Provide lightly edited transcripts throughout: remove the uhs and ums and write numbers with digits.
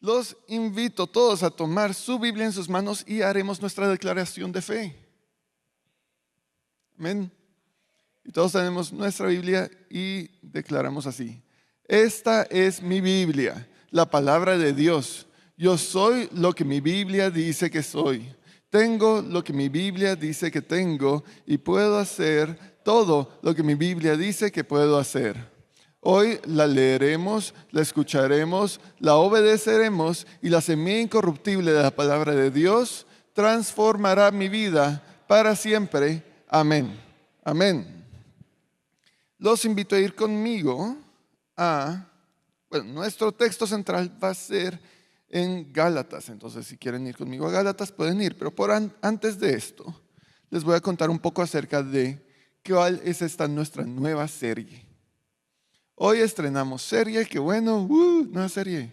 Los invito todos a tomar su Biblia en sus manos y haremos nuestra declaración de fe. Amén. Y todos tenemos nuestra Biblia y declaramos así: esta es mi Biblia, la palabra de Dios. Yo soy lo que mi Biblia dice que soy. Tengo lo que mi Biblia dice que tengo y puedo hacer todo lo que mi Biblia dice que puedo hacer. Hoy la leeremos, la escucharemos, la obedeceremos y la semilla incorruptible de la palabra de Dios transformará mi vida para siempre. Amén. Amén. Los invito a ir conmigo nuestro texto central va a ser en Gálatas. Entonces, si quieren ir conmigo a Gálatas, pueden ir. Pero antes de esto, les voy a contar un poco acerca de cuál es esta nuestra nueva serie. Hoy estrenamos serie, qué bueno, nueva serie.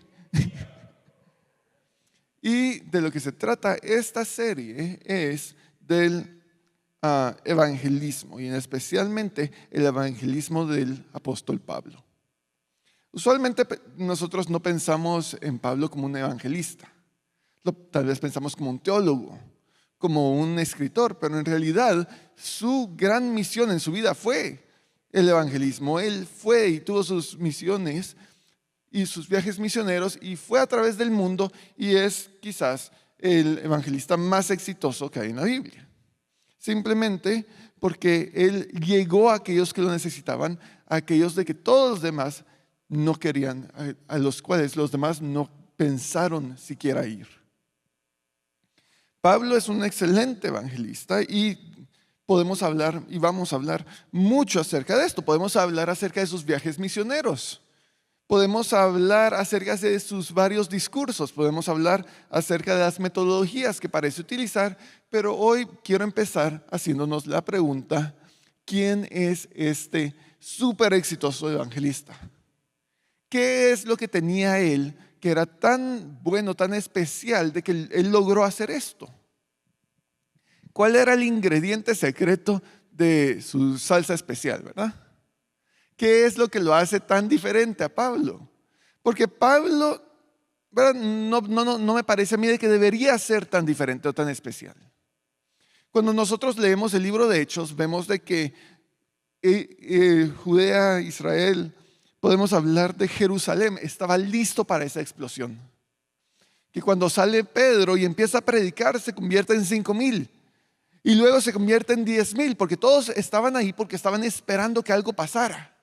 Y de lo que se trata esta serie es del evangelismo, y especialmente el evangelismo del apóstol Pablo. Usualmente nosotros no pensamos en Pablo como un evangelista, tal vez pensamos como un teólogo, como un escritor, pero en realidad su gran misión en su vida fue el evangelismo. Él fue y tuvo sus misiones y sus viajes misioneros y fue a través del mundo y es quizás el evangelista más exitoso que hay en la Biblia. Simplemente porque él llegó a aquellos que lo necesitaban, a aquellos de que todos los demás no querían, a los cuales los demás no pensaron siquiera ir. Pablo es un excelente evangelista y podemos hablar y vamos a hablar mucho acerca de esto. Podemos hablar acerca de sus viajes misioneros. Podemos hablar acerca de sus varios discursos. Podemos hablar acerca de las metodologías que parece utilizar. Pero hoy quiero empezar haciéndonos la pregunta: ¿quién es este súper exitoso evangelista? ¿Qué es lo que tenía él que era tan bueno, tan especial de que él logró hacer esto? ¿Cuál era el ingrediente secreto de su salsa especial, verdad? ¿Qué es lo que lo hace tan diferente a Pablo? Porque Pablo, ¿verdad? No me parece a mí de que debería ser tan diferente o tan especial. Cuando nosotros leemos el libro de Hechos, vemos de que Judea, Israel, podemos hablar de Jerusalén, estaba listo para esa explosión. Que cuando sale Pedro y empieza a predicar, se convierte en 5,000. Y luego se convierte en 10,000, porque todos estaban ahí porque estaban esperando que algo pasara.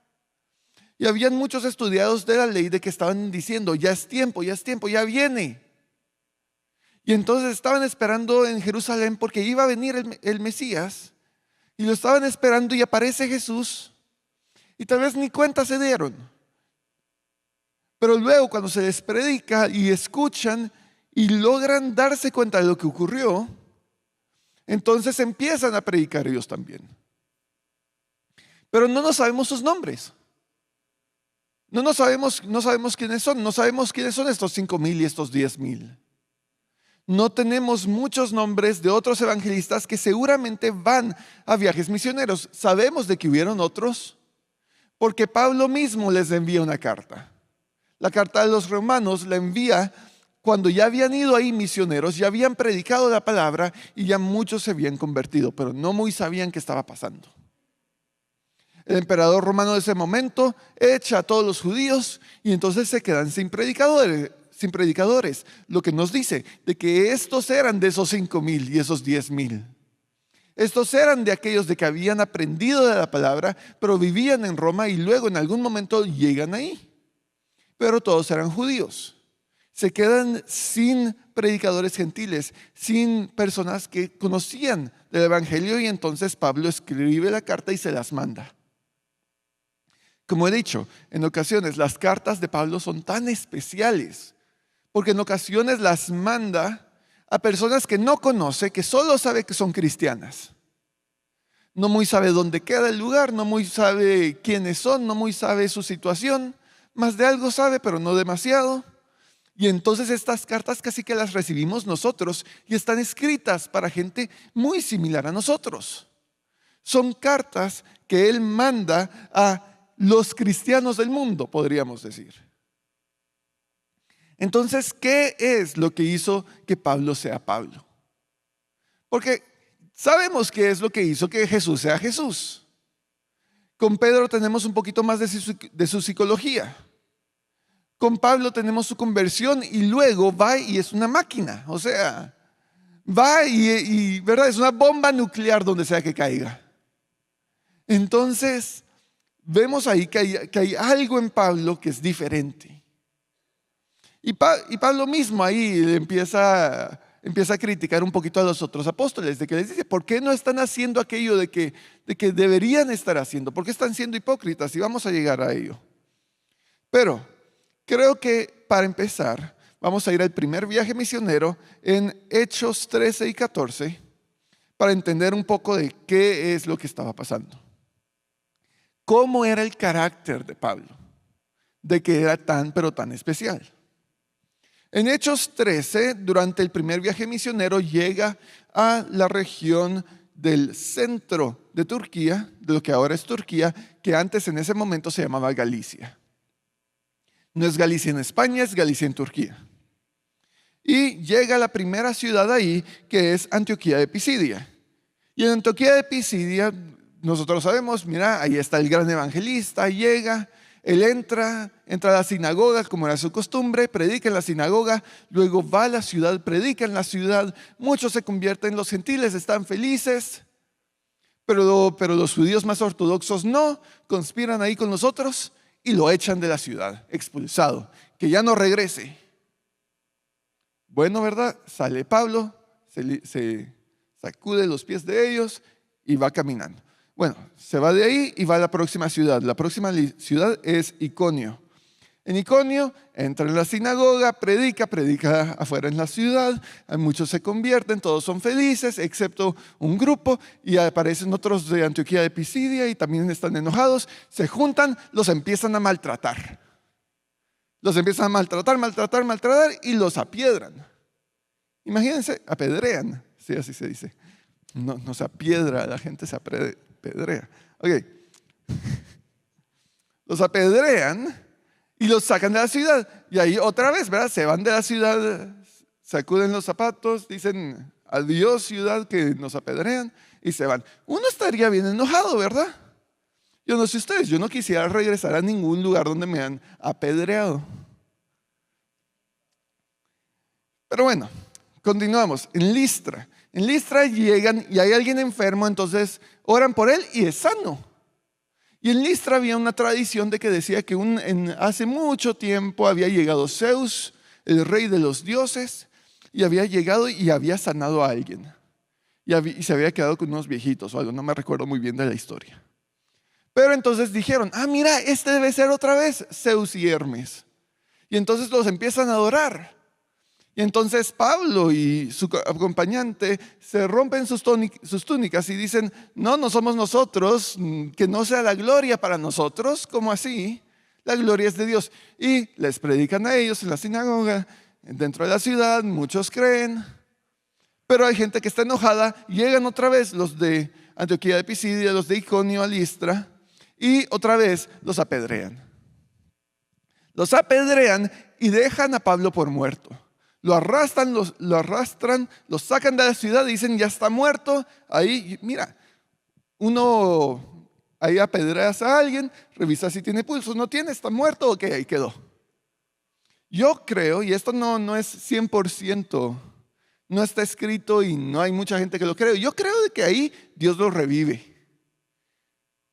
Y habían muchos estudiados de la ley de que estaban diciendo: ya es tiempo, ya viene. Y entonces estaban esperando en Jerusalén porque iba a venir el Mesías. Y lo estaban esperando y aparece Jesús. Y tal vez ni cuenta se dieron. Pero luego cuando se les predica y escuchan y logran darse cuenta de lo que ocurrió, entonces empiezan a predicar ellos también. Pero no sabemos sus nombres. No sabemos quiénes son. No sabemos quiénes son estos 5,000 y estos 10,000. No tenemos muchos nombres de otros evangelistas que seguramente van a viajes misioneros. Sabemos de que hubieron otros porque Pablo mismo les envía una carta. La carta de los romanos la envía cuando ya habían ido ahí misioneros, ya habían predicado la palabra y ya muchos se habían convertido, pero no muy sabían qué estaba pasando. El emperador romano de ese momento echa a todos los judíos y entonces se quedan sin predicadores. Lo que nos dice de que estos eran de esos 5,000 y esos 10,000. Estos eran de aquellos de que habían aprendido de la palabra, pero vivían en Roma y luego en algún momento llegan ahí. Pero todos eran judíos. Se quedan sin predicadores gentiles, sin personas que conocían del evangelio, y entonces Pablo escribe la carta y se las manda. Como he dicho, en ocasiones las cartas de Pablo son tan especiales porque en ocasiones las manda a personas que no conoce, que solo sabe que son cristianas. No muy sabe dónde queda el lugar, no muy sabe quiénes son, no muy sabe su situación. Más de algo sabe, pero no demasiado. Y entonces estas cartas casi que las recibimos nosotros y están escritas para gente muy similar a nosotros. Son cartas que él manda a los cristianos del mundo, podríamos decir. Entonces, ¿qué es lo que hizo que Pablo sea Pablo? Porque sabemos qué es lo que hizo que Jesús sea Jesús. Con Pedro tenemos un poquito más de su psicología. Con Pablo tenemos su conversión y luego va y es una máquina. O sea, va y ¿verdad? Es una bomba nuclear donde sea que caiga. Entonces, vemos ahí que hay algo en Pablo que es diferente. Y Pablo mismo ahí empieza a criticar un poquito a los otros apóstoles, de que les dice, ¿por qué no están haciendo aquello de que deberían estar haciendo? ¿Por qué están siendo hipócritas? Y vamos a llegar a ello. Pero creo que para empezar, vamos a ir al primer viaje misionero en Hechos 13 y 14 para entender un poco de qué es lo que estaba pasando. ¿Cómo era el carácter de Pablo? De que era tan, pero tan especial. En Hechos 13, durante el primer viaje misionero, llega a la región del centro de Turquía, de lo que ahora es Turquía, que antes en ese momento se llamaba Galicia. No es Galicia en España, es Galicia en Turquía. Y llega a la primera ciudad ahí, que es Antioquía de Pisidia. Y en Antioquía de Pisidia, nosotros sabemos, mira, ahí está el gran evangelista, llega. Él entra a la sinagoga como era su costumbre, predica en la sinagoga, luego va a la ciudad, predica en la ciudad, muchos se convierten, los gentiles están felices, pero los judíos más ortodoxos no, conspiran ahí con nosotros y lo echan de la ciudad, expulsado, que ya no regrese. Bueno, ¿verdad? Sale Pablo, se sacude los pies de ellos y va caminando. Bueno, se va de ahí y va a la próxima ciudad. La próxima ciudad es Iconio. En Iconio entra en la sinagoga, predica afuera en la ciudad, muchos se convierten, todos son felices, excepto un grupo, y aparecen otros de Antioquía de Pisidia y también están enojados, se juntan, los empiezan a maltratar. Los empiezan a maltratar y los apiedran. Imagínense, apedrean, sí, así se dice. No se apiedra, la gente se apedrea. Ok. Los apedrean y los sacan de la ciudad. Y ahí otra vez, ¿verdad? Se van de la ciudad, sacuden los zapatos, dicen adiós ciudad que nos apedrean y se van. Uno estaría bien enojado, ¿verdad? Yo no sé ustedes, yo no quisiera regresar a ningún lugar donde me han apedreado. Pero bueno, continuamos. En Listra llegan y hay alguien enfermo, entonces oran por él y es sano. Y en Listra había una tradición de que decía que hace mucho tiempo había llegado Zeus, el rey de los dioses, y había llegado y había sanado a alguien. Y se había quedado con unos viejitos o algo, no me recuerdo muy bien de la historia. Pero entonces dijeron, mira, este debe ser otra vez Zeus y Hermes. Y entonces los empiezan a adorar. Y entonces Pablo y su acompañante se rompen sus túnicas y dicen, no somos nosotros, que no sea la gloria para nosotros, ¿cómo así? La gloria es de Dios. Y les predican a ellos en la sinagoga, dentro de la ciudad, muchos creen, pero hay gente que está enojada, llegan otra vez los de Antioquía de Pisidia, los de Iconio a Listra, y otra vez los apedrean. Los apedrean y dejan a Pablo por muerto. Lo arrastran, lo sacan de la ciudad y dicen, ya está muerto. Ahí, mira, uno ahí apedreas a alguien, revisa si tiene pulso, no tiene, está muerto, ok, ahí quedó. Yo creo, y esto no es 100%, no está escrito y no hay mucha gente que lo cree, yo creo de que ahí Dios lo revive.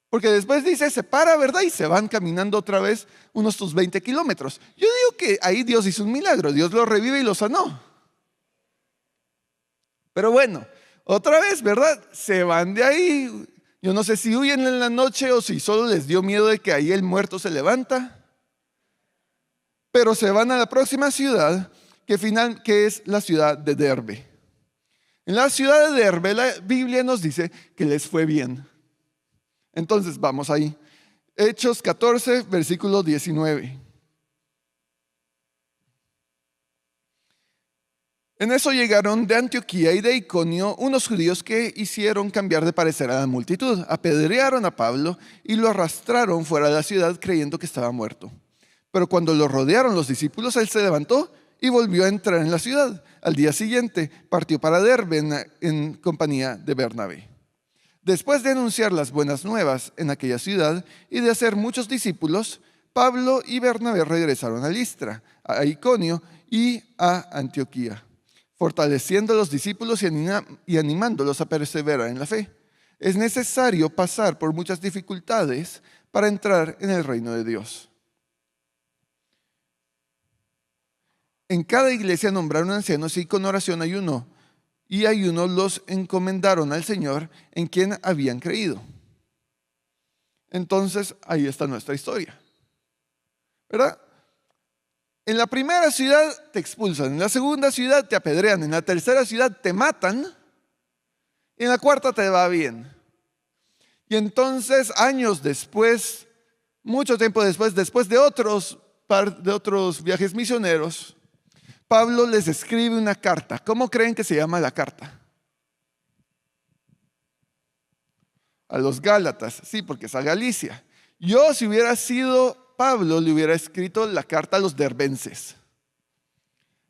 Porque después dice, se para, ¿verdad? Y se van caminando otra vez unos 20 kilómetros. Yo digo que ahí Dios hizo un milagro, Dios lo revive y lo sanó. Pero bueno, otra vez, ¿verdad? Se van de ahí. Yo no sé si huyen en la noche o si solo les dio miedo de que ahí el muerto se levanta. Pero se van a la próxima ciudad, que es la ciudad de Derbe. En la ciudad de Derbe, la Biblia nos dice que les fue bien. Entonces vamos ahí. Hechos 14, versículo 19. En eso llegaron de Antioquía y de Iconio unos judíos que hicieron cambiar de parecer a la multitud. Apedrearon a Pablo y lo arrastraron fuera de la ciudad creyendo que estaba muerto. Pero cuando lo rodearon los discípulos, él se levantó y volvió a entrar en la ciudad. Al día siguiente partió para Derbe en compañía de Bernabé. Después de anunciar las buenas nuevas en aquella ciudad y de hacer muchos discípulos, Pablo y Bernabé regresaron a Listra, a Iconio y a Antioquía, fortaleciendo a los discípulos y animándolos a perseverar en la fe. Es necesario pasar por muchas dificultades para entrar en el reino de Dios. En cada iglesia nombraron ancianos y con oración y ayuno los encomendaron al Señor en quien habían creído. Entonces, ahí está nuestra historia, ¿verdad? En la primera ciudad te expulsan, en la segunda ciudad te apedrean, en la tercera ciudad te matan y en la cuarta te va bien. Y entonces, años después, mucho tiempo después de otros viajes misioneros, Pablo les escribe una carta. ¿Cómo creen que se llama la carta? A los Gálatas, sí, porque es a Galicia. Yo, si hubiera sido Pablo, le hubiera escrito la carta a los derbenses,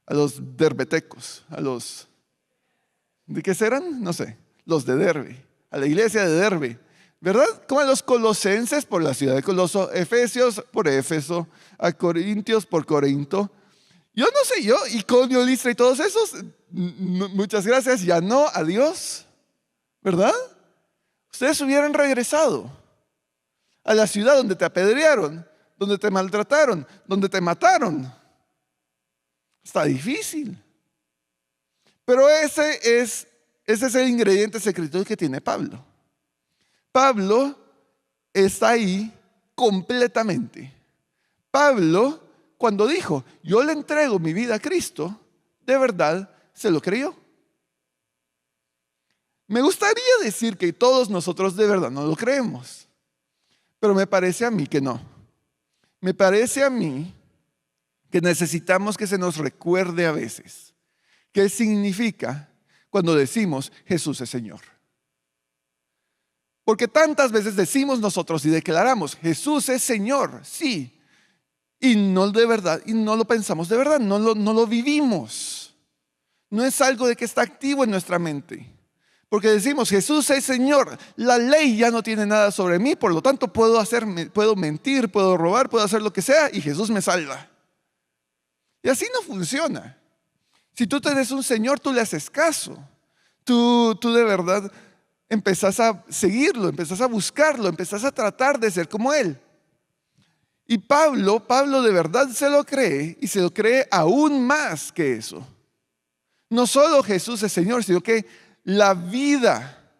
a los derbetecos, ¿de qué serán? No sé, los de Derbe, a la iglesia de Derbe, ¿verdad? Como a los colosenses por la ciudad de Coloso, Efesios por Éfeso, a Corintios por Corinto. Yo no sé, Iconio, Listra y todos esos, muchas gracias, ya no, adiós, ¿verdad? Ustedes hubieran regresado a la ciudad donde te apedrearon, donde te maltrataron, donde te mataron. Está difícil. Pero ese es el ingrediente secreto que tiene Pablo. Pablo está ahí completamente. Pablo, cuando dijo, yo le entrego mi vida a Cristo, de verdad se lo creyó. Me gustaría decir que todos nosotros de verdad no lo creemos, pero me parece a mí que no. Me parece a mí que necesitamos que se nos recuerde a veces qué significa cuando decimos Jesús es Señor. Porque tantas veces decimos nosotros y declaramos Jesús es Señor, sí, y no de verdad, y no lo pensamos de verdad, no lo vivimos. No es algo de que está activo en nuestra mente. Porque decimos, Jesús es Señor, la ley ya no tiene nada sobre mí, por lo tanto puedo mentir, puedo robar, puedo hacer lo que sea y Jesús me salva. Y así no funciona. Si tú tienes un Señor, tú le haces caso. Tú de verdad empezás a seguirlo, empezás a buscarlo, empezás a tratar de ser como Él. Y Pablo de verdad se lo cree y se lo cree aún más que eso. No solo Jesús es Señor, sino que la vida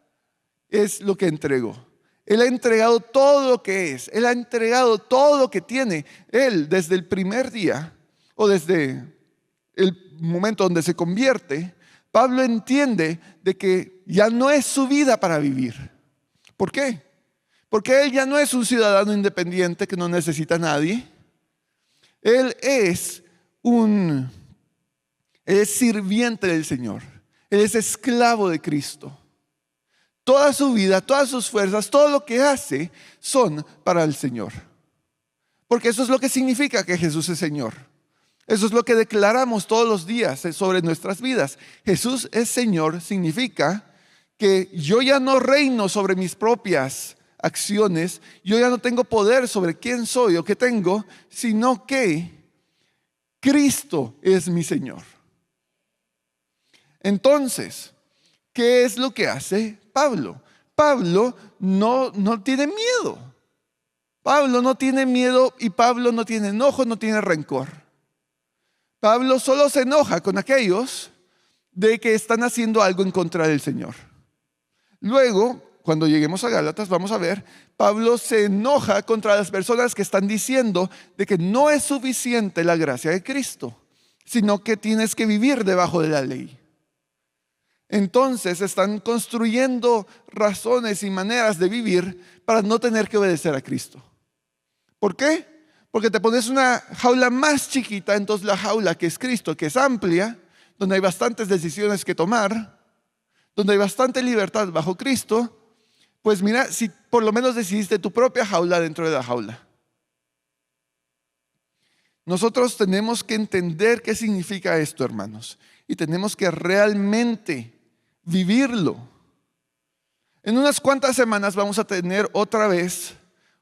es lo que entregó. Él ha entregado todo lo que es. Él ha entregado todo lo que tiene. Él, desde el primer día o desde el momento donde se convierte, Pablo entiende de que ya no es su vida para vivir. ¿Por qué? Porque él ya no es un ciudadano independiente que no necesita a nadie. Él es sirviente del Señor. Él es esclavo de Cristo. Toda su vida, todas sus fuerzas, todo lo que hace son para el Señor. Porque eso es lo que significa que Jesús es Señor. Eso es lo que declaramos todos los días sobre nuestras vidas. Jesús es Señor significa que yo ya no reino sobre mis propias acciones, yo ya no tengo poder sobre quién soy o qué tengo, sino que Cristo es mi Señor. Entonces, ¿qué es lo que hace Pablo? Pablo no tiene miedo. Pablo no tiene miedo y Pablo no tiene enojo, no tiene rencor. Pablo solo se enoja con aquellos de que están haciendo algo en contra del Señor. Luego, cuando lleguemos a Gálatas, vamos a ver, Pablo se enoja contra las personas que están diciendo de que no es suficiente la gracia de Cristo, sino que tienes que vivir debajo de la ley. Entonces están construyendo razones y maneras de vivir para no tener que obedecer a Cristo. ¿Por qué? Porque te pones una jaula más chiquita, entonces la jaula que es Cristo, que es amplia, donde hay bastantes decisiones que tomar, donde hay bastante libertad bajo Cristo, pues mira, si por lo menos decidiste tu propia jaula dentro de la jaula. Nosotros tenemos que entender qué significa esto, hermanos, y tenemos que realmente vivirlo. En unas cuantas semanas vamos a tener otra vez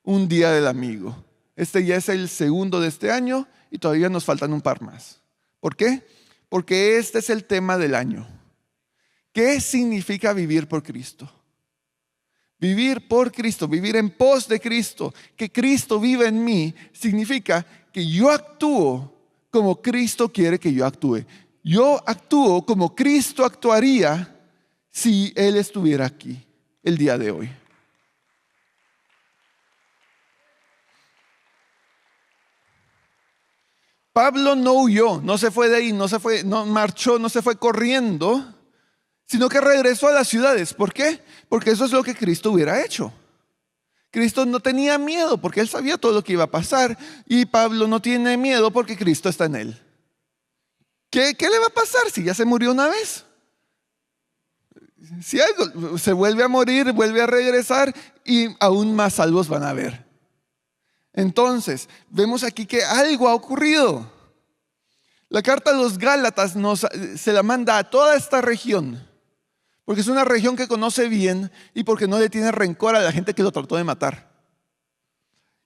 un Día del Amigo. Este ya es el segundo de este año y todavía nos faltan un par más. ¿Por qué? Porque este es el tema del año. ¿Qué significa vivir por Cristo? Vivir por Cristo, vivir en pos de Cristo, que Cristo vive en mí, significa que yo actúo como Cristo quiere que yo actúe. Yo actúo como Cristo actuaría si Él estuviera aquí el día de hoy. Pablo no huyó, no se fue de ahí, no marchó, no se fue corriendo, sino que regresó a las ciudades. ¿Por qué? Porque eso es lo que Cristo hubiera hecho. Cristo no tenía miedo porque Él sabía todo lo que iba a pasar, y Pablo no tiene miedo porque Cristo está en Él. ¿Qué le va a pasar si ya se murió una vez? Si algo se vuelve a morir, vuelve a regresar y aún más salvos van a haber. Entonces, vemos aquí que algo ha ocurrido. La carta a los Gálatas se la manda a toda esta región, porque es una región que conoce bien y porque no le tiene rencor a la gente que lo trató de matar.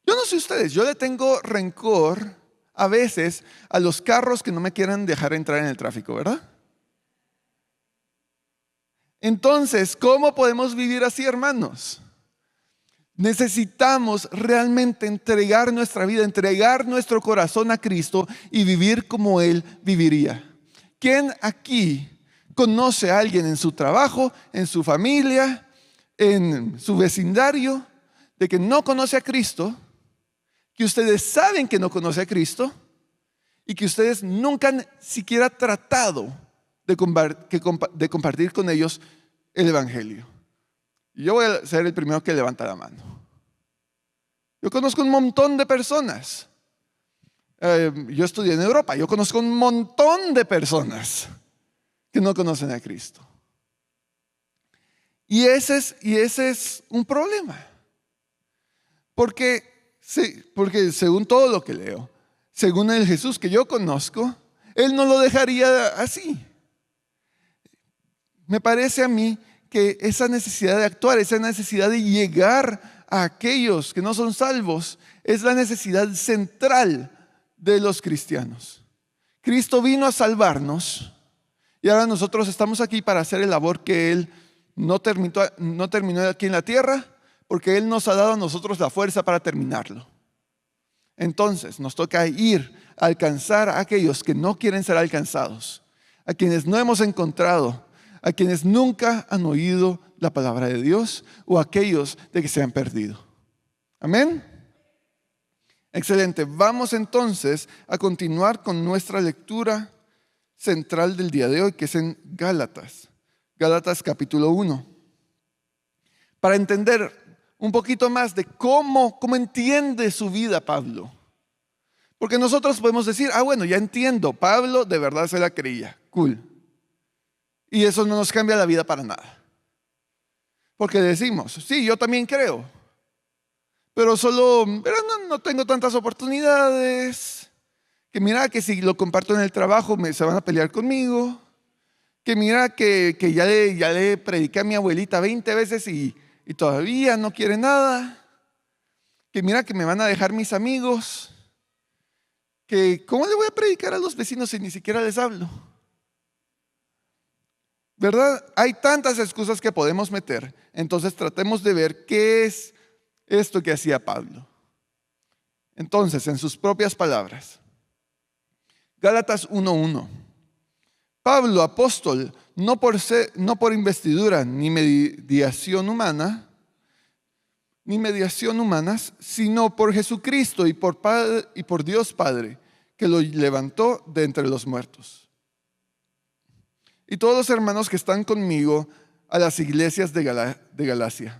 Yo no sé ustedes, yo le tengo rencor a veces a los carros que no me quieran dejar entrar en el tráfico, ¿verdad? Entonces, ¿cómo podemos vivir así, hermanos? Necesitamos realmente entregar nuestra vida, entregar nuestro corazón a Cristo y vivir como Él viviría. ¿Quién aquí conoce a alguien en su trabajo, en su familia, en su vecindario, de que no conoce a Cristo, que ustedes saben que no conoce a Cristo y que ustedes nunca han siquiera tratado de compartir con ellos el Evangelio? Yo voy a ser el primero que levanta la mano. Yo conozco un montón de personas. Yo estudié en Europa. Yo conozco un montón de personas que no conocen a Cristo. Y ese es un problema. Porque según todo lo que leo, según el Jesús que yo conozco, Él no lo dejaría así. Me parece a mí que esa necesidad de actuar, esa necesidad de llegar a aquellos que no son salvos, es la necesidad central de los cristianos. Cristo vino a salvarnos y ahora nosotros estamos aquí para hacer el labor que Él no terminó aquí en la tierra, porque Él nos ha dado a nosotros la fuerza para terminarlo. Entonces nos toca ir a alcanzar a aquellos que no quieren ser alcanzados, a quienes no hemos encontrado, a quienes nunca han oído la palabra de Dios, o a aquellos de que se han perdido. Amén. Excelente. Vamos entonces a continuar con nuestra lectura central del día de hoy, que es en Gálatas. Gálatas capítulo 1. Para entender un poquito más de cómo entiende su vida Pablo. Porque nosotros podemos decir, bueno, ya entiendo, Pablo de verdad se la creía. Cool. Y eso no nos cambia la vida para nada. Porque decimos, sí, yo también creo, pero no tengo tantas oportunidades. Que mira que si lo comparto en el trabajo se van a pelear conmigo. Que mira que ya le prediqué a mi abuelita 20 veces y todavía no quiere nada. Que mira que me van a dejar mis amigos. Que ¿cómo le voy a predicar a los vecinos si ni siquiera les hablo? ¿Verdad? Hay tantas excusas que podemos meter. Entonces tratemos de ver qué es esto que hacía Pablo. Entonces, en sus propias palabras, Gálatas 1:1. Pablo, apóstol, no por investidura ni mediación humanas, sino por Jesucristo y por Dios Padre, que lo levantó de entre los muertos. Y todos los hermanos que están conmigo a las iglesias de Galacia.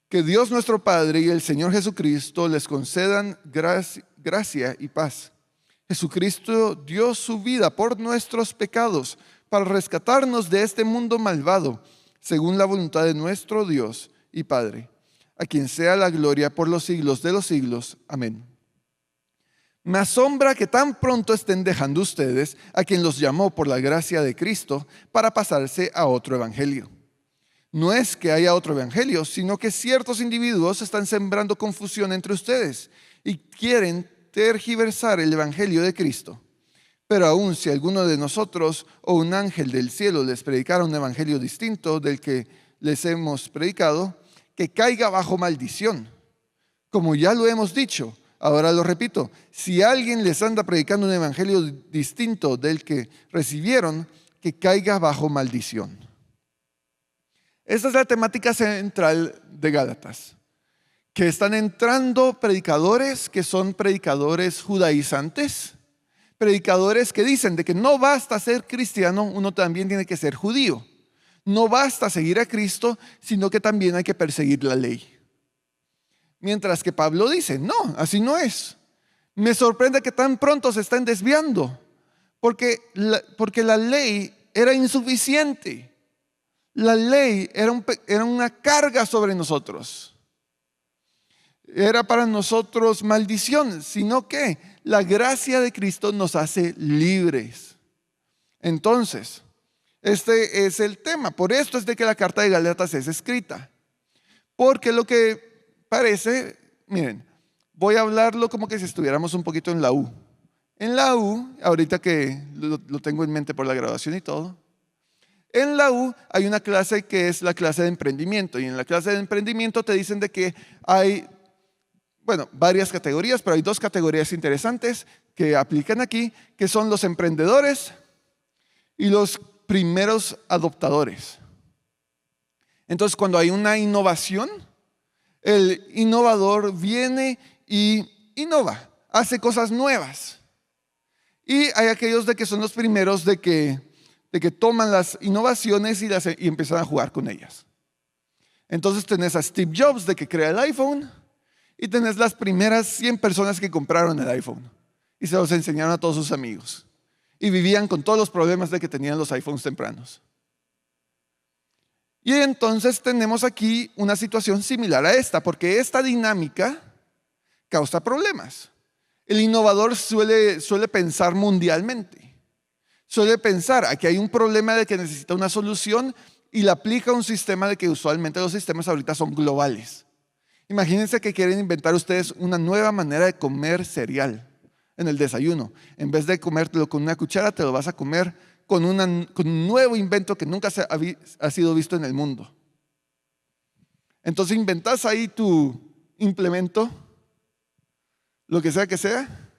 Que Dios nuestro Padre y el Señor Jesucristo les concedan gracia y paz. Jesucristo dio su vida por nuestros pecados para rescatarnos de este mundo malvado, según la voluntad de nuestro Dios y Padre, a quien sea la gloria por los siglos de los siglos. Amén. Me asombra que tan pronto estén dejando ustedes a quien los llamó por la gracia de Cristo para pasarse a otro evangelio. No es que haya otro evangelio, sino que ciertos individuos están sembrando confusión entre ustedes y quieren tergiversar el evangelio de Cristo. Pero aun si alguno de nosotros o un ángel del cielo les predicara un evangelio distinto del que les hemos predicado, que caiga bajo maldición. Como ya lo hemos dicho, ahora lo repito, si alguien les anda predicando un evangelio distinto del que recibieron, que caiga bajo maldición. Esta es la temática central de Gálatas, que están entrando predicadores que son predicadores judaizantes, predicadores que dicen de que no basta ser cristiano, uno también tiene que ser judío. No basta seguir a Cristo, sino que también hay que perseguir la ley. Mientras que Pablo dice, no, así no es. Me sorprende que tan pronto se estén desviando, porque la ley era insuficiente. La ley era una carga sobre nosotros. Era para nosotros maldición, sino que la gracia de Cristo nos hace libres. Entonces, este es el tema. Por esto es de que la carta de Gálatas es escrita. Porque lo que parece, miren, voy a hablarlo como que si estuviéramos un poquito en la U. En la U, ahorita que lo tengo en mente por la graduación y todo, en la U hay una clase que es la clase de emprendimiento. Y en la clase de emprendimiento te dicen de que hay, varias categorías, pero hay dos categorías interesantes que aplican aquí, que son los emprendedores y los primeros adoptadores. Entonces, cuando hay una innovación, el innovador viene y innova, hace cosas nuevas. Y hay aquellos de que son los primeros de que toman las innovaciones y empiezan a jugar con ellas. Entonces tenés a Steve Jobs de que crea el iPhone y tenés las primeras 100 personas que compraron el iPhone y se los enseñaron a todos sus amigos. Y vivían con todos los problemas de que tenían los iPhones tempranos. Y entonces tenemos aquí una situación similar a esta, porque esta dinámica causa problemas. El innovador suele pensar mundialmente. Suele pensar, aquí hay un problema de que necesita una solución y le aplica un sistema de que usualmente los sistemas ahorita son globales. Imagínense que quieren inventar ustedes una nueva manera de comer cereal en el desayuno. En vez de comértelo con una cuchara, te lo vas a comer con un nuevo invento que nunca ha sido visto en el mundo. Entonces inventas ahí tu implemento, lo que sea,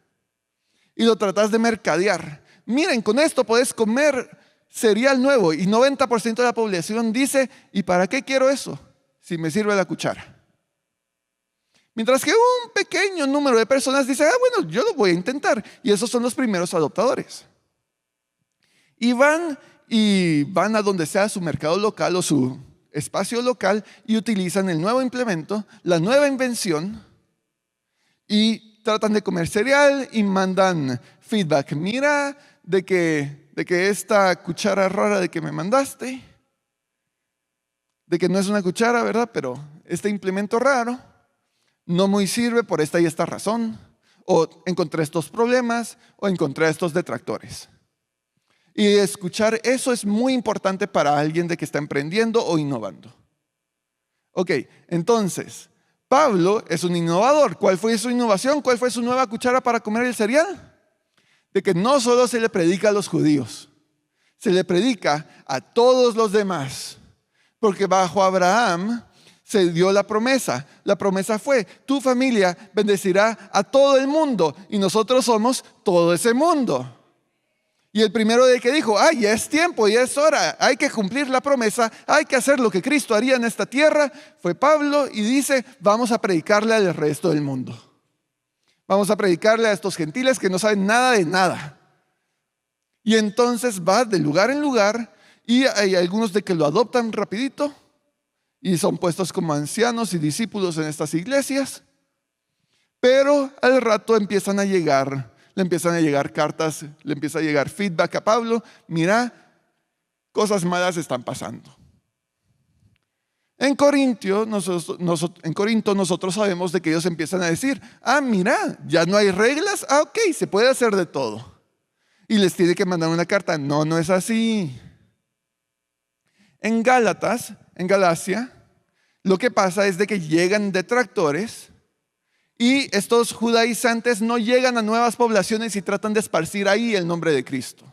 y lo tratas de mercadear. Miren, con esto puedes comer cereal nuevo y 90% de la población dice, ¿y para qué quiero eso? Si me sirve la cuchara. Mientras que un pequeño número de personas dice, bueno, yo lo voy a intentar. Y esos son los primeros adoptadores. Y van a donde sea su mercado local o su espacio local y utilizan el nuevo implemento, la nueva invención y tratan de comer cereal y mandan feedback. Mira de que esta cuchara rara de que me mandaste, de que no es una cuchara, ¿verdad? Pero este implemento raro no muy sirve por esta y esta razón, o encontré estos problemas, o encontré estos detractores. Y escuchar eso es muy importante para alguien de que está emprendiendo o innovando. Ok, entonces, Pablo es un innovador. ¿Cuál fue su innovación? ¿Cuál fue su nueva cuchara para comer el cereal? De que no solo se le predica a los judíos, se le predica a todos los demás. Porque bajo Abraham se dio la promesa. La promesa fue, tu familia bendecirá a todo el mundo y nosotros somos todo ese mundo. Y el primero de que dijo, ya es tiempo, ya es hora, hay que cumplir la promesa, hay que hacer lo que Cristo haría en esta tierra, fue Pablo y dice, vamos a predicarle al resto del mundo. Vamos a predicarle a estos gentiles que no saben nada de nada. Y entonces va de lugar en lugar y hay algunos de que lo adoptan rapidito y son puestos como ancianos y discípulos en estas iglesias. Pero al rato le empiezan a llegar cartas, le empieza a llegar feedback a Pablo. Mira, cosas malas están pasando. En Corinto nosotros sabemos de que ellos empiezan a decir, mira, ya no hay reglas, ok, se puede hacer de todo. Y les tiene que mandar una carta. No, no es así. En Galacia, lo que pasa es de que llegan detractores y estos judaizantes no llegan a nuevas poblaciones y tratan de esparcir ahí el nombre de Cristo,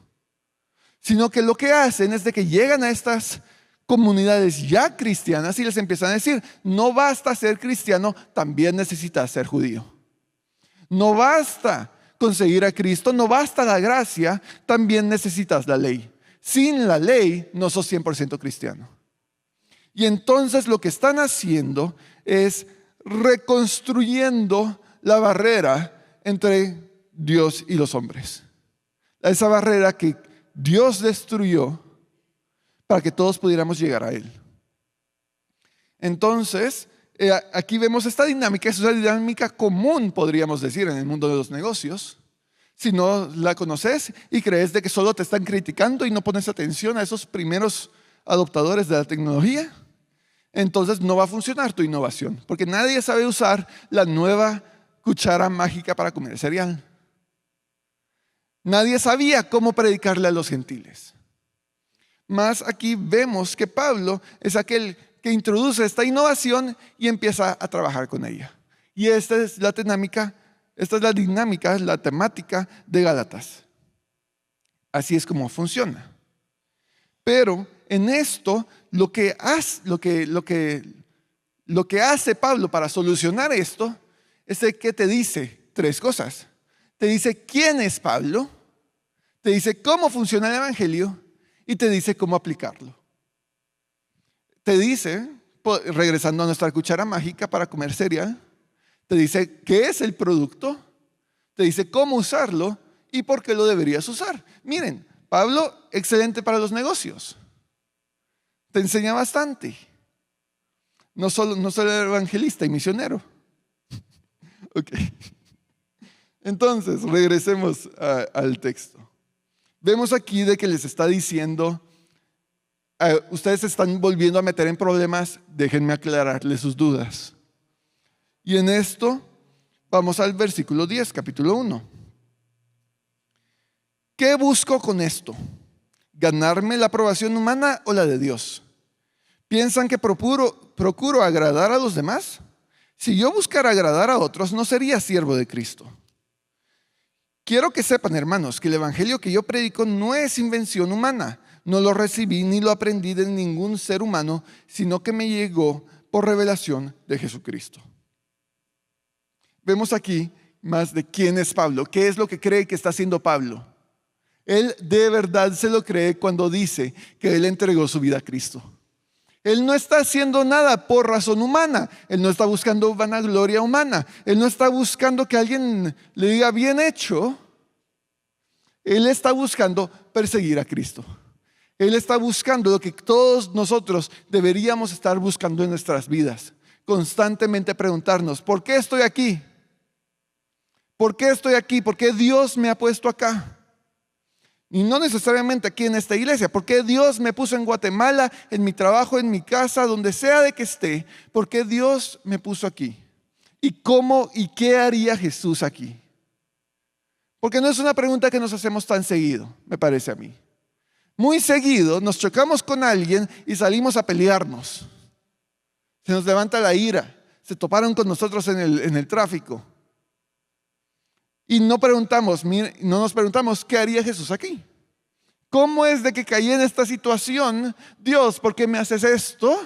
sino que lo que hacen es de que llegan a estas comunidades ya cristianas y les empiezan a decir, no basta ser cristiano, también necesitas ser judío. No basta conseguir a Cristo, no basta la gracia, también necesitas la ley. Sin la ley no sos 100% cristiano. Y entonces lo que están haciendo es reconstruyendo la barrera entre Dios y los hombres. Esa barrera que Dios destruyó para que todos pudiéramos llegar a Él. Entonces, aquí vemos esta dinámica, es una dinámica común, podríamos decir, en el mundo de los negocios. Si no la conoces y crees de que solo te están criticando y no pones atención a esos primeros adoptadores de la tecnología, entonces no va a funcionar tu innovación, porque nadie sabe usar la nueva cuchara mágica para comer cereal. Nadie sabía cómo predicarle a los gentiles. Más aquí vemos que Pablo es aquel que introduce esta innovación y empieza a trabajar con ella. Y esta es la dinámica, la temática de Gálatas. Así es como funciona. Pero en esto, lo que hace Pablo para solucionar esto es que te dice 3 cosas. Te dice quién es Pablo, te dice cómo funciona el evangelio y te dice cómo aplicarlo. Te dice, regresando a nuestra cuchara mágica para comer cereal, te dice qué es el producto, te dice cómo usarlo y por qué lo deberías usar. Miren, Pablo, excelente para los negocios. Te enseña bastante. No solo evangelista y misionero. Ok. Entonces, regresemos al texto. Vemos aquí de que les está diciendo, ustedes se están volviendo a meter en problemas, déjenme aclararles sus dudas. Y en esto, vamos al versículo 10, capítulo 1. ¿Qué busco con esto? ¿Ganarme la aprobación humana o la de Dios? ¿Piensan que procuro agradar a los demás? Si yo buscara agradar a otros, no sería siervo de Cristo. Quiero que sepan, hermanos, que el evangelio que yo predico no es invención humana. No lo recibí ni lo aprendí de ningún ser humano, sino que me llegó por revelación de Jesucristo. Vemos aquí más de quién es Pablo, qué es lo que cree que está haciendo Pablo. Él de verdad se lo cree cuando dice que él entregó su vida a Cristo. Él no está haciendo nada por razón humana. Él no está buscando vanagloria humana. Él no está buscando que alguien le diga bien hecho. Él está buscando perseguir a Cristo. Él está buscando lo que todos nosotros deberíamos estar buscando en nuestras vidas. Constantemente preguntarnos, ¿por qué estoy aquí? ¿Por qué estoy aquí? ¿Por qué Dios me ha puesto acá? Y no necesariamente aquí en esta iglesia. ¿Por qué Dios me puso en Guatemala, en mi trabajo, en mi casa, donde sea de que esté? ¿Por qué Dios me puso aquí? ¿Y cómo y qué haría Jesús aquí? Porque no es una pregunta que nos hacemos tan seguido, me parece a mí. Muy seguido nos chocamos con alguien y salimos a pelearnos. Se nos levanta la ira. Se toparon con nosotros en el tráfico. Y no nos preguntamos, ¿qué haría Jesús aquí? ¿Cómo es de que caí en esta situación? Dios, ¿por qué me haces esto?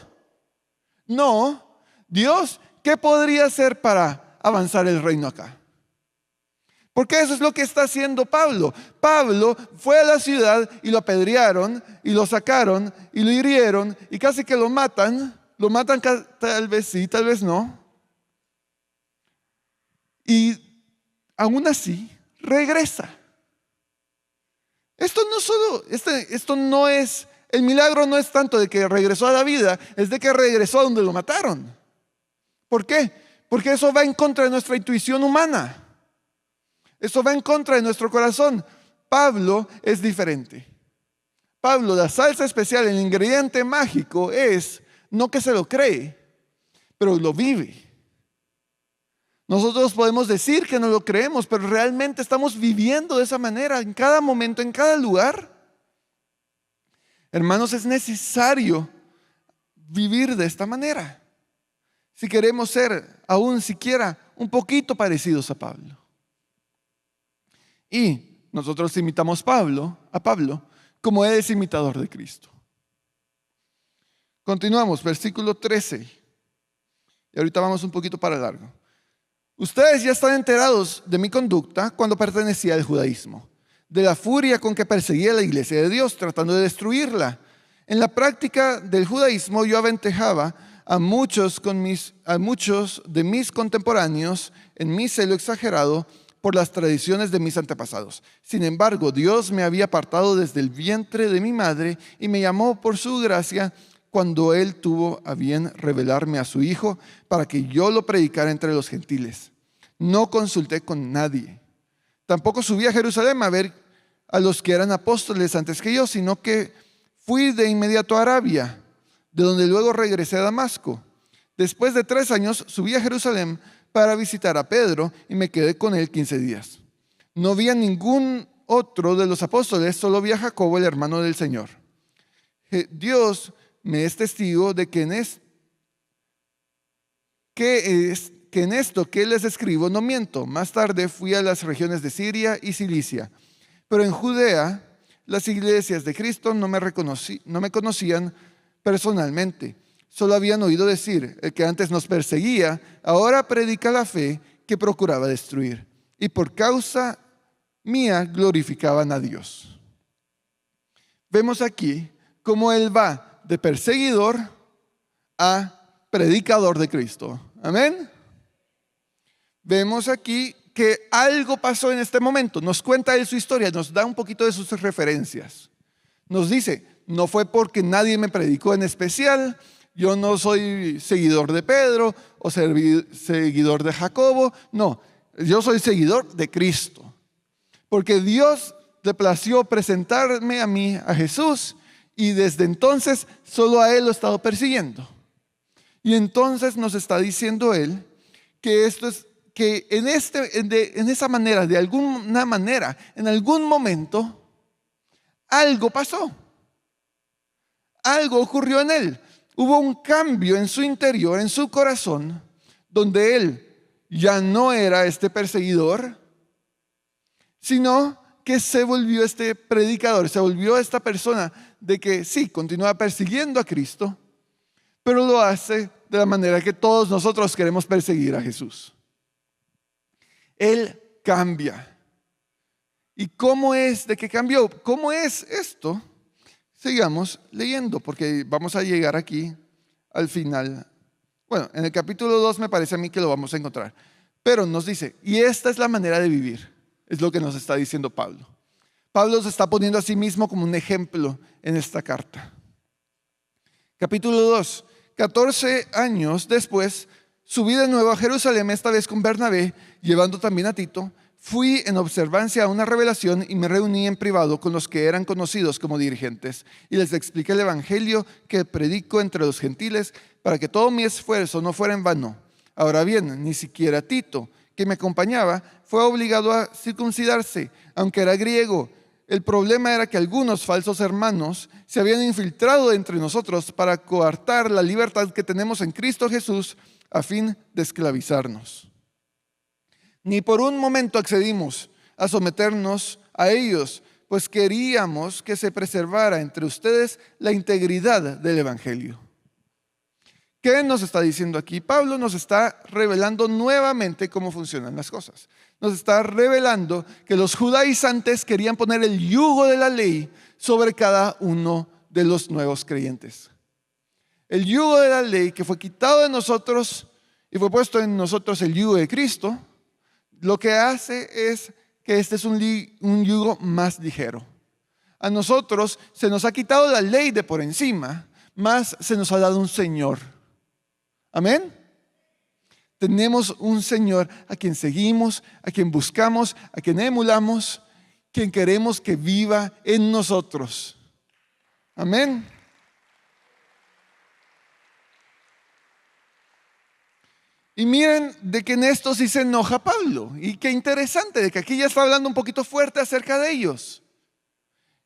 No, Dios, ¿qué podría hacer para avanzar el reino acá? Porque eso es lo que está haciendo Pablo. Pablo fue a la ciudad y lo apedrearon y lo sacaron y lo hirieron y casi que lo matan. Lo matan tal vez sí, tal vez no. Y aún así, regresa. Esto no es, el milagro no es tanto de que regresó a la vida, es de que regresó a donde lo mataron. ¿Por qué? Porque eso va en contra de nuestra intuición humana. Eso va en contra de nuestro corazón. Pablo es diferente. Pablo, la salsa especial, el ingrediente mágico es no que se lo cree, pero lo vive. Nosotros podemos decir que no lo creemos, pero realmente estamos viviendo de esa manera en cada momento, en cada lugar. Hermanos, es necesario vivir de esta manera si queremos ser aún siquiera un poquito parecidos a Pablo. Y nosotros imitamos a Pablo como él es imitador de Cristo. Continuamos, versículo 13. Y ahorita vamos un poquito para largo. Ustedes ya están enterados de mi conducta cuando pertenecía al judaísmo, de la furia con que perseguía a la iglesia de Dios, tratando de destruirla. En la práctica del judaísmo yo aventajaba a muchos de mis contemporáneos en mi celo exagerado por las tradiciones de mis antepasados. Sin embargo, Dios me había apartado desde el vientre de mi madre y me llamó por su gracia cuando Él tuvo a bien revelarme a su Hijo para que yo lo predicara entre los gentiles. No consulté con nadie. Tampoco subí a Jerusalén a ver a los que eran apóstoles antes que yo, sino que fui de inmediato a Arabia, de donde luego regresé a Damasco. Después de 3 años subí a Jerusalén para visitar a Pedro y me quedé con él 15 días. No vi a ningún otro de los apóstoles, solo vi a Jacobo, el hermano del Señor. Dios me es testigo de que en esto que les escribo no miento. Más tarde fui a las regiones de Siria y Cilicia, pero en Judea las iglesias de Cristo no me conocían personalmente. Solo habían oído decir: el que antes nos perseguía, ahora predica la fe que procuraba destruir. Y por causa mía glorificaban a Dios. Vemos aquí cómo él va de perseguidor a predicador de Cristo. Amén. Vemos aquí que algo pasó en este momento. Nos cuenta él su historia, nos da un poquito de sus referencias. Nos dice: no fue porque nadie me predicó en especial. Yo no soy seguidor de Pedro o seguidor de Jacobo. No, yo soy seguidor de Cristo. Porque Dios le plació presentarme a mí, a Jesús, y desde entonces solo a Él lo he estado persiguiendo. Y entonces nos está diciendo Él que esto es que en esa manera, de alguna manera, en algún momento, algo pasó. Algo ocurrió en Él. Hubo un cambio en su interior, en su corazón, donde él ya no era este perseguidor, sino que se volvió este predicador, se volvió esta persona de que sí, continúa persiguiendo a Cristo, pero lo hace de la manera que todos nosotros queremos perseguir a Jesús. Él cambia. ¿Y cómo es de que cambió? ¿Cómo es esto? Sigamos leyendo porque vamos a llegar aquí al final. Bueno, en el capítulo 2 me parece a mí que lo vamos a encontrar. Pero nos dice, y esta es la manera de vivir, es lo que nos está diciendo Pablo. Pablo se está poniendo a sí mismo como un ejemplo en esta carta. Capítulo 2, 14 años después, subí de nuevo a Jerusalén, esta vez con Bernabé, llevando también a Tito. Fui en observancia a una revelación y me reuní en privado con los que eran conocidos como dirigentes y les expliqué el evangelio que predico entre los gentiles para que todo mi esfuerzo no fuera en vano. Ahora bien, ni siquiera Tito, que me acompañaba, fue obligado a circuncidarse, aunque era griego. El problema era que algunos falsos hermanos se habían infiltrado entre nosotros para coartar la libertad que tenemos en Cristo Jesús a fin de esclavizarnos. Ni por un momento accedimos a someternos a ellos, pues queríamos que se preservara entre ustedes la integridad del evangelio. ¿Qué nos está diciendo aquí? Pablo nos está revelando nuevamente cómo funcionan las cosas. Nos está revelando que los judaizantes querían poner el yugo de la ley sobre cada uno de los nuevos creyentes. El yugo de la ley que fue quitado de nosotros y fue puesto en nosotros el yugo de Cristo, lo que hace es que este es un yugo más ligero. A nosotros se nos ha quitado la ley de por encima, más se nos ha dado un Señor. Amén. Tenemos un Señor a quien seguimos, a quien buscamos, a quien emulamos, quien queremos que viva en nosotros. Amén. Y miren de que en esto sí se enoja Pablo. Y qué interesante, de que aquí ya está hablando un poquito fuerte acerca de ellos.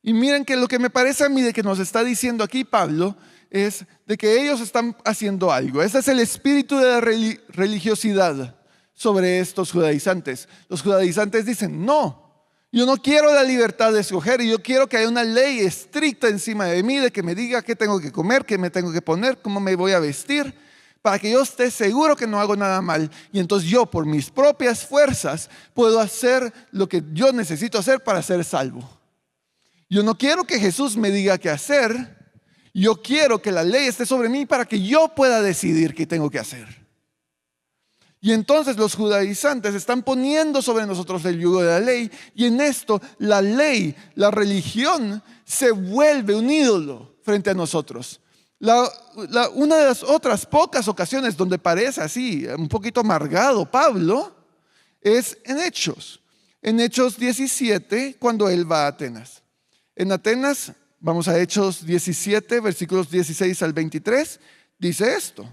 Y miren que lo que me parece a mí de que nos está diciendo aquí Pablo es de que ellos están haciendo algo. Ese es el espíritu de la religiosidad sobre estos judaizantes. Los judaizantes dicen, no, yo no quiero la libertad de escoger, y yo quiero que haya una ley estricta encima de mí, de que me diga qué tengo que comer, qué me tengo que poner, cómo me voy a vestir, para que yo esté seguro que no hago nada mal. Y entonces yo, por mis propias fuerzas, puedo hacer lo que yo necesito hacer para ser salvo. Yo no quiero que Jesús me diga qué hacer. Yo quiero que la ley esté sobre mí para que yo pueda decidir qué tengo que hacer. Y entonces los judaizantes están poniendo sobre nosotros el yugo de la ley. Y en esto la ley, la religión, se vuelve un ídolo frente a nosotros. Una de las otras pocas ocasiones donde parece así, un poquito amargado Pablo, es en Hechos. En Hechos 17, cuando él va a Atenas. En Atenas, vamos a Hechos 17, versículos 16 al 23, dice esto.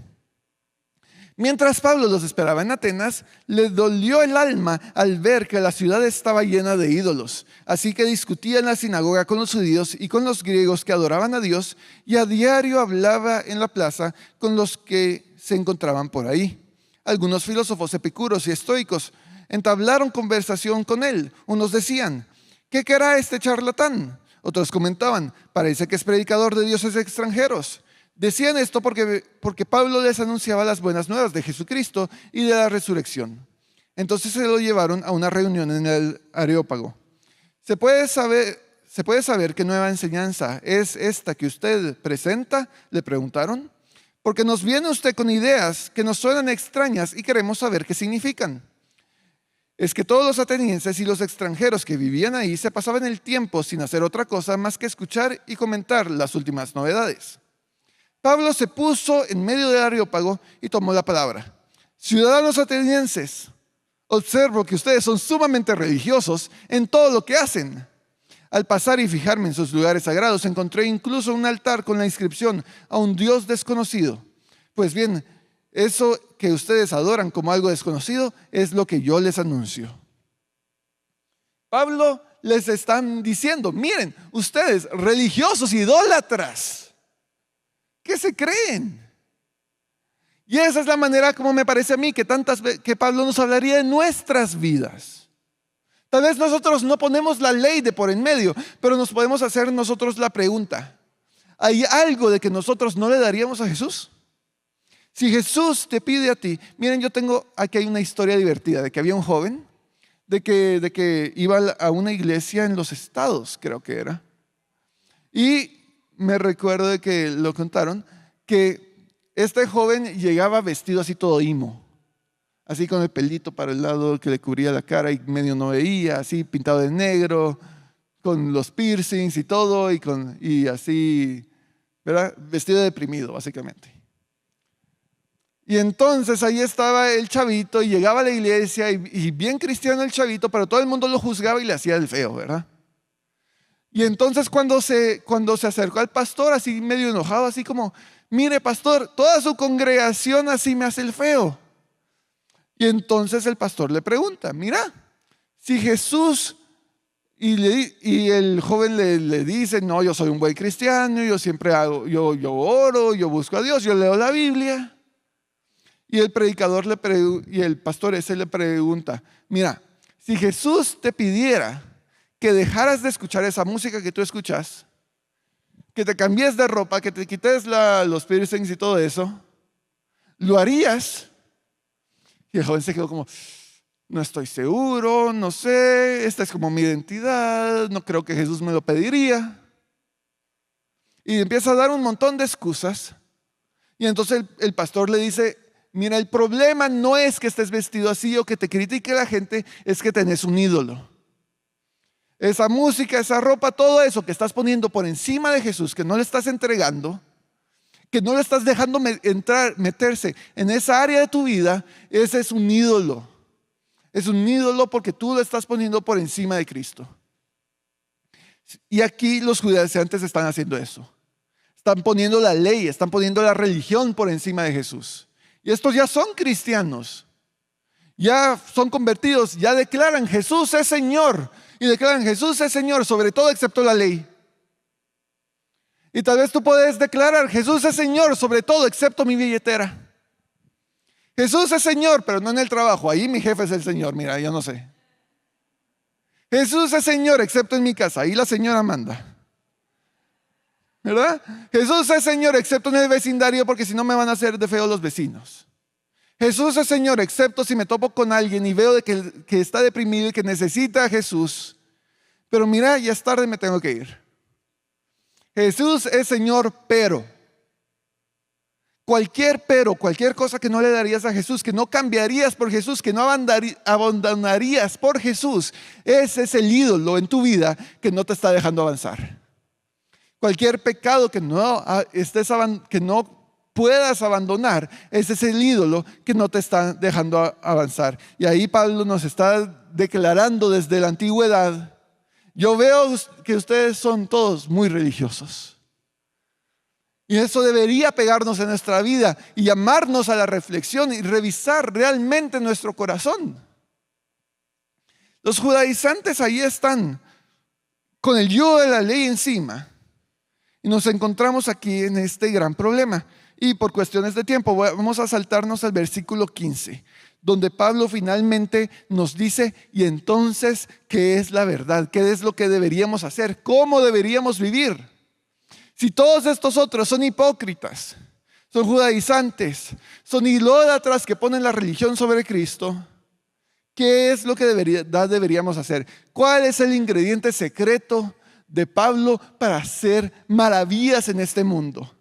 Mientras Pablo los esperaba en Atenas, le dolió el alma al ver que la ciudad estaba llena de ídolos. Así que discutía en la sinagoga con los judíos y con los griegos que adoraban a Dios, y a diario hablaba en la plaza con los que se encontraban por ahí. Algunos filósofos epicuros y estoicos entablaron conversación con él. Unos decían, ¿qué querrá este charlatán? Otros comentaban, parece que es predicador de dioses extranjeros. Decían esto porque Pablo les anunciaba las buenas nuevas de Jesucristo y de la resurrección. Entonces se lo llevaron a una reunión en el Areópago. ¿Se puede saber qué nueva enseñanza es esta que usted presenta?, le preguntaron. Porque nos viene usted con ideas que nos suenan extrañas y queremos saber qué significan. Es que todos los atenienses y los extranjeros que vivían ahí se pasaban el tiempo sin hacer otra cosa más que escuchar y comentar las últimas novedades. Pablo se puso en medio del Areópago y tomó la palabra. Ciudadanos atenienses, observo que ustedes son sumamente religiosos en todo lo que hacen. Al pasar y fijarme en sus lugares sagrados, encontré incluso un altar con la inscripción a un Dios desconocido. Pues bien, eso que ustedes adoran como algo desconocido es lo que yo les anuncio. Pablo les está diciendo, miren, ustedes religiosos idólatras, ¿qué se creen? Y esa es la manera como me parece a mí que Pablo nos hablaría de nuestras vidas. Tal vez nosotros no ponemos la ley de por en medio, pero nos podemos hacer nosotros la pregunta, ¿hay algo de que nosotros no le daríamos a Jesús? Si Jesús te pide a ti, miren, aquí hay una historia divertida de que había un joven de que iba a una iglesia en los Estados, creo que era. Y me recuerdo de que lo contaron, que este joven llegaba vestido así todo imo, así con el pelito para el lado que le cubría la cara y medio no veía, así pintado de negro, con los piercings y todo, y así, ¿verdad? Vestido deprimido, básicamente. Y entonces ahí estaba el chavito y llegaba a la iglesia y bien cristiano el chavito, pero todo el mundo lo juzgaba y le hacía el feo, ¿verdad? Y entonces cuando se acercó al pastor así medio enojado, así como, mire pastor, toda su congregación así me hace el feo. Y entonces el pastor le pregunta, mira, si Jesús, y el joven le dice, no, yo soy un buen cristiano, yo siempre yo oro, yo busco a Dios, yo leo la Biblia. Y el pastor ese le pregunta, mira, si Jesús te pidiera que dejaras de escuchar esa música que tú escuchas, que te cambies de ropa, que te quites los piercings y todo eso, ¿lo harías? Y el joven se quedó como, no estoy seguro, no sé, esta es como mi identidad, no creo que Jesús me lo pediría. Y empieza a dar un montón de excusas. Y entonces el pastor le dice, mira, el problema no es que estés vestido así o que te critique la gente, es que tenés un ídolo. Esa música, esa ropa, todo eso que estás poniendo por encima de Jesús, que no le estás entregando, que no le estás dejando meterse en esa área de tu vida, ese es un ídolo. Es un ídolo porque tú lo estás poniendo por encima de Cristo. Y aquí los judaizantes están haciendo eso. Están poniendo la ley, están poniendo la religión por encima de Jesús. Y estos ya son cristianos, ya son convertidos, ya declaran Jesús es Señor. Y declaran Jesús es Señor sobre todo excepto la ley. Y tal vez tú puedes declarar Jesús es Señor sobre todo excepto mi billetera. Jesús es Señor, pero no en el trabajo. Ahí mi jefe es el Señor, mira, yo no sé. Jesús es Señor excepto en mi casa. Ahí la señora manda. ¿Verdad? Jesús es Señor excepto en el vecindario porque si no me van a hacer de feo los vecinos. Jesús es Señor excepto si me topo con alguien y veo de que está deprimido y que necesita a Jesús. Pero mira, ya es tarde, me tengo que ir. Jesús es Señor, pero cualquier cosa que no le darías a Jesús, que no cambiarías por Jesús, que no abandonarías por Jesús, ese es el ídolo en tu vida que no te está dejando avanzar. Cualquier pecado que no puedas abandonar, ese es el ídolo que no te está dejando avanzar. Y ahí Pablo nos está declarando desde la antigüedad. Yo veo que ustedes son todos muy religiosos. Y eso debería pegarnos en nuestra vida y llamarnos a la reflexión y revisar realmente nuestro corazón. Los judaizantes ahí están con el yugo de la ley encima. Y nos encontramos aquí en este gran problema. Y por cuestiones de tiempo vamos a saltarnos al versículo 15. Donde Pablo finalmente nos dice, y entonces, ¿qué es la verdad? ¿Qué es lo que deberíamos hacer? ¿Cómo deberíamos vivir? Si todos estos otros son hipócritas, son judaizantes, son idólatras que ponen la religión sobre Cristo, ¿qué es lo que deberíamos hacer? ¿Cuál es el ingrediente secreto de Pablo para hacer maravillas en este mundo?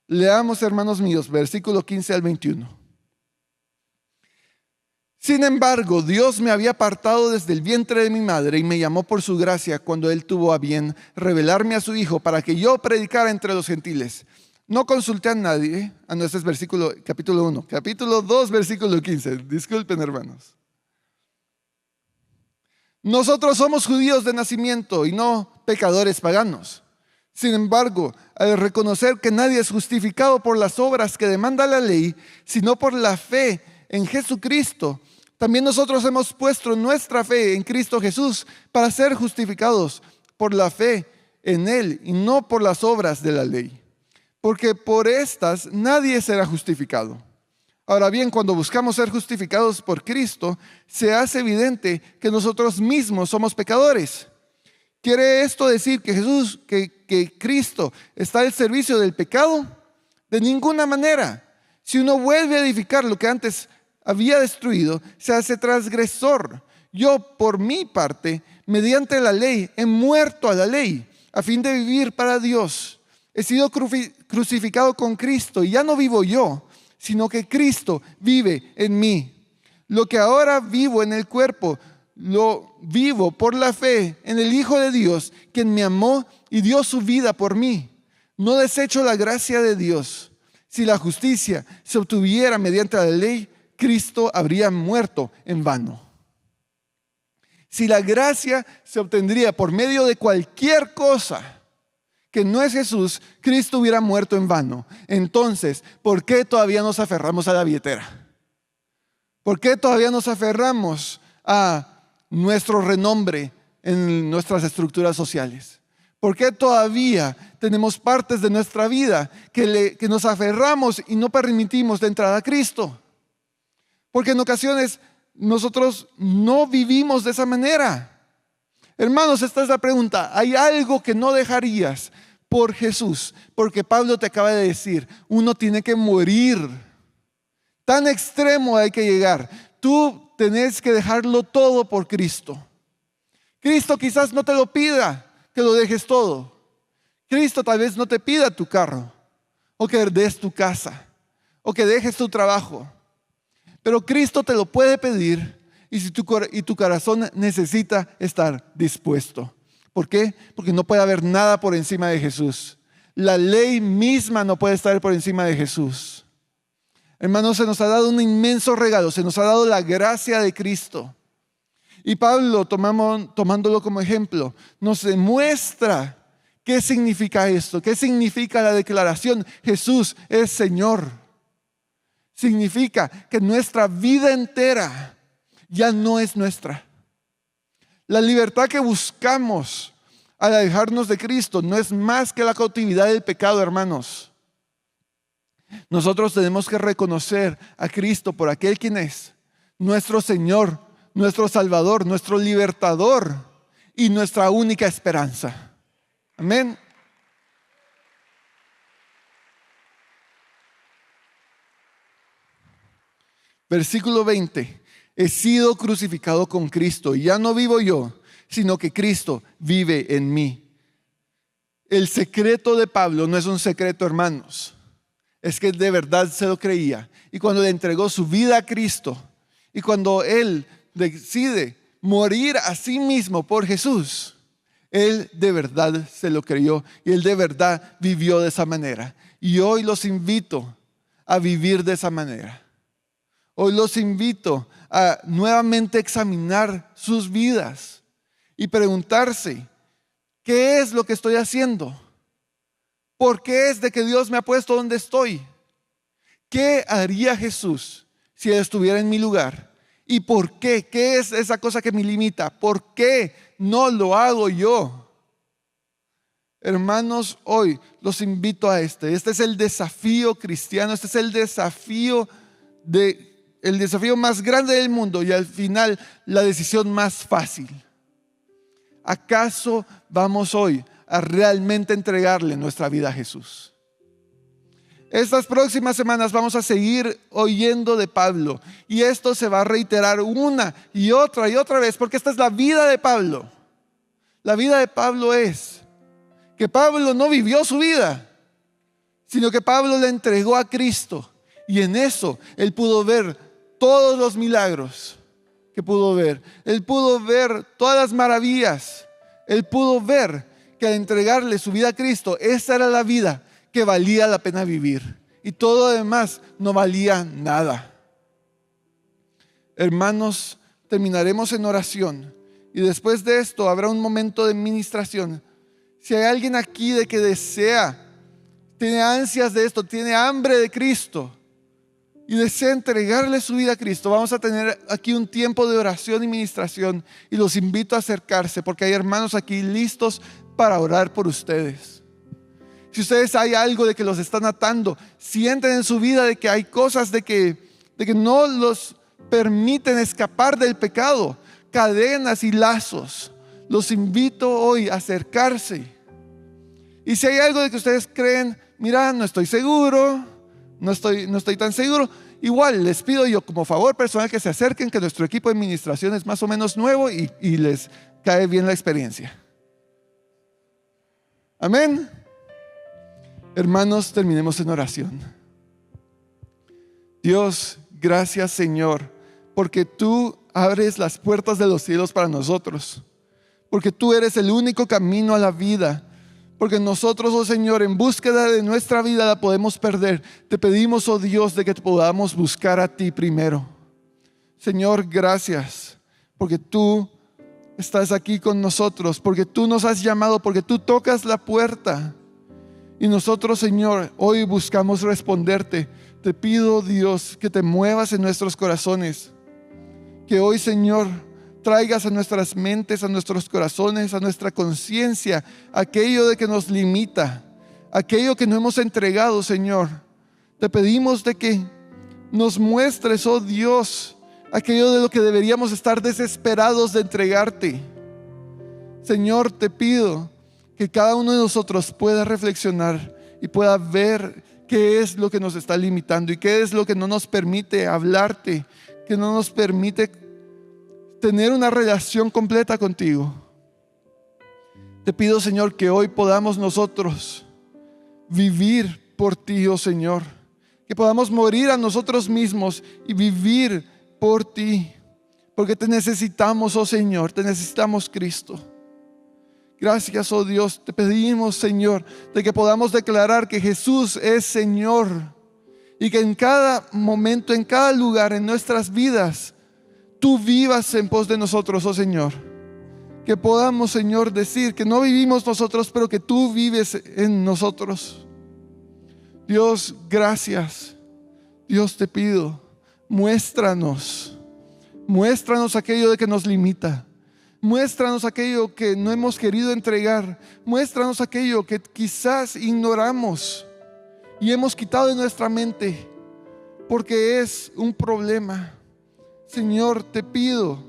Leamos, hermanos míos, versículo 15 al 21. Sin embargo, Dios me había apartado desde el vientre de mi madre y me llamó por su gracia cuando Él tuvo a bien revelarme a su Hijo para que yo predicara entre los gentiles. No consulté a nadie. No, este es capítulo 1. Capítulo 2, versículo 15. Disculpen, hermanos. Nosotros somos judíos de nacimiento y no pecadores paganos. Sin embargo, al reconocer que nadie es justificado por las obras que demanda la ley, sino por la fe en Jesucristo, también nosotros hemos puesto nuestra fe en Cristo Jesús para ser justificados por la fe en Él y no por las obras de la ley. Porque por estas nadie será justificado. Ahora bien, cuando buscamos ser justificados por Cristo, se hace evidente que nosotros mismos somos pecadores. ¿Quiere esto decir que Cristo está al servicio del pecado? De ninguna manera. Si uno vuelve a edificar lo que antes había destruido, se hace transgresor. Yo, por mi parte, mediante la ley, he muerto a la ley, a fin de vivir para Dios. He sido crucificado con Cristo, y ya no vivo yo, sino que Cristo vive en mí. Lo que ahora vivo en el cuerpo, lo vivo por la fe en el Hijo de Dios, quien me amó y dio su vida por mí. No desecho la gracia de Dios. Si la justicia se obtuviera mediante la ley, Cristo habría muerto en vano. Si la gracia se obtendría por medio de cualquier cosa que no es Jesús, Cristo hubiera muerto en vano. Entonces, ¿por qué todavía nos aferramos a la billetera? ¿Por qué todavía nos aferramos a nuestro renombre en nuestras estructuras sociales? ¿Por qué todavía tenemos partes de nuestra vida que nos aferramos y no permitimos la entrada a Cristo? Porque en ocasiones nosotros no vivimos de esa manera. Hermanos, esta es la pregunta. ¿Hay algo que no dejarías por Jesús? Porque Pablo te acaba de decir, uno tiene que morir. Tan extremo hay que llegar. Tú tenés que dejarlo todo por Cristo. Cristo quizás no te lo pida, que lo dejes todo. Cristo tal vez no te pida tu carro, o que des tu casa, o que dejes tu trabajo. Pero Cristo te lo puede pedir y tu corazón necesita estar dispuesto. ¿Por qué? Porque no puede haber nada por encima de Jesús. La ley misma no puede estar por encima de Jesús. Hermanos, se nos ha dado un inmenso regalo, se nos ha dado la gracia de Cristo. Y Pablo, tomándolo como ejemplo, nos demuestra qué significa esto, qué significa la declaración, Jesús es Señor. significa que nuestra vida entera ya no es nuestra. La libertad que buscamos al alejarnos de Cristo no es más que la cautividad del pecado, hermanos. Nosotros tenemos que reconocer a Cristo por aquel quien es, nuestro Señor, nuestro Salvador, nuestro libertador y nuestra única esperanza. Amén. Versículo 20. He sido crucificado con Cristo y ya no vivo yo, sino que Cristo vive en mí. El secreto de Pablo no es un secreto, hermanos. Es que de verdad se lo creía. Y cuando le entregó su vida a Cristo y cuando él decide morir a sí mismo por Jesús, él de verdad se lo creyó y él de verdad vivió de esa manera. Y hoy los invito a vivir de esa manera. Hoy los invito a nuevamente examinar sus vidas y preguntarse, ¿qué es lo que estoy haciendo? ¿Por qué es de que Dios me ha puesto donde estoy? ¿Qué haría Jesús si Él estuviera en mi lugar? ¿Y por qué? ¿Qué es esa cosa que me limita? ¿Por qué no lo hago yo? Hermanos, hoy los invito a este es el desafío cristiano, este es el desafío más grande del mundo y al final la decisión más fácil. ¿Acaso vamos hoy a realmente entregarle nuestra vida a Jesús? Estas próximas semanas vamos a seguir oyendo de Pablo y esto se va a reiterar una y otra vez porque esta es la vida de Pablo. La vida de Pablo es que Pablo no vivió su vida, sino que Pablo le entregó a Cristo y en eso él pudo ver todos los milagros que pudo ver. Él pudo ver todas las maravillas. Él pudo ver que al entregarle su vida a Cristo, esa era la vida que valía la pena vivir. Y todo lo demás no valía nada. Hermanos, terminaremos en oración. Y después de esto habrá un momento de ministración. Si hay alguien aquí de que desea, tiene ansias de esto, tiene hambre de Cristo y desea entregarle su vida a Cristo, vamos a tener aquí un tiempo de oración y ministración y los invito a acercarse porque hay hermanos aquí listos para orar por ustedes. Si ustedes hay algo de que los están atando, sienten en su vida de que hay cosas de que no los permiten escapar del pecado, cadenas y lazos, los invito hoy a acercarse. Y si hay algo de que ustedes creen, mira, no estoy seguro, no estoy tan seguro, igual les pido yo como favor personal que se acerquen, que nuestro equipo de administración es más o menos nuevo y les cae bien la experiencia. Amén. Hermanos, terminemos en oración. Dios, gracias Señor, porque tú abres las puertas de los cielos para nosotros, porque tú eres el único camino a la vida. Porque nosotros, oh Señor, en búsqueda de nuestra vida la podemos perder. Te pedimos, oh Dios, de que te podamos buscar a ti primero. Señor, gracias, porque tú estás aquí con nosotros, porque tú nos has llamado, porque tú tocas la puerta. Y nosotros, Señor, hoy buscamos responderte. Te pido, Dios, que te muevas en nuestros corazones. Que hoy, Señor, traigas a nuestras mentes, a nuestros corazones, a nuestra conciencia, aquello de que nos limita, aquello que no hemos entregado, Señor. Te pedimos de que nos muestres, oh Dios, aquello de lo que deberíamos estar desesperados de entregarte. Señor, te pido que cada uno de nosotros pueda reflexionar y pueda ver qué es lo que nos está limitando y qué es lo que no nos permite hablarte, que no nos permite tener una relación completa contigo. Te pido, Señor, que hoy podamos nosotros vivir por ti, oh Señor. Que podamos morir a nosotros mismos y vivir por ti. Porque te necesitamos, oh Señor, te necesitamos, Cristo. Gracias, oh Dios, te pedimos, Señor, de que podamos declarar que Jesús es Señor. Y que en cada momento, en cada lugar, en nuestras vidas, tú vivas en pos de nosotros, oh Señor. Que podamos, Señor, decir que no vivimos nosotros, pero que tú vives en nosotros. Dios, gracias. Dios, te pido, muéstranos aquello de que nos limita. Muéstranos aquello que no hemos querido entregar. Muéstranos aquello que quizás ignoramos y hemos quitado de nuestra mente porque es un problema. Señor, te pido,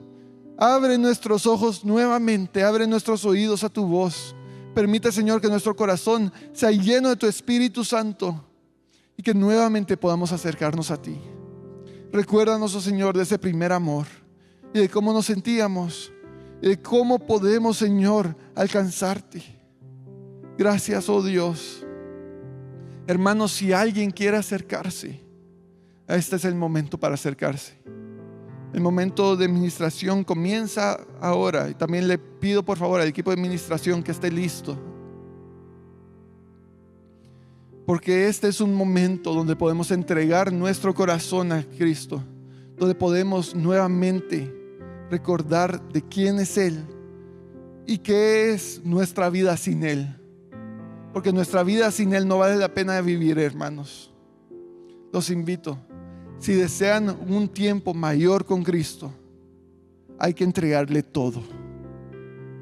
abre nuestros ojos nuevamente, abre nuestros oídos a tu voz. Permite, Señor, que nuestro corazón sea lleno de tu Espíritu Santo y que nuevamente podamos acercarnos a ti. Recuérdanos, oh Señor, de ese primer amor y de cómo nos sentíamos y de cómo podemos, Señor, alcanzarte. Gracias, oh Dios. Hermanos, si alguien quiere acercarse, este es el momento para acercarse. El momento de administración comienza ahora. Y también le pido por favor al equipo de administración que esté listo. Porque este es un momento donde podemos entregar nuestro corazón a Cristo. Donde podemos nuevamente recordar de quién es Él y qué es nuestra vida sin Él. Porque nuestra vida sin Él no vale la pena de vivir, hermanos. Los invito. Si desean un tiempo mayor con Cristo, hay que entregarle todo.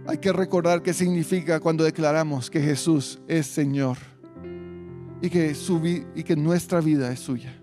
Hay que recordar qué significa cuando declaramos que Jesús es Señor y que nuestra vida es suya.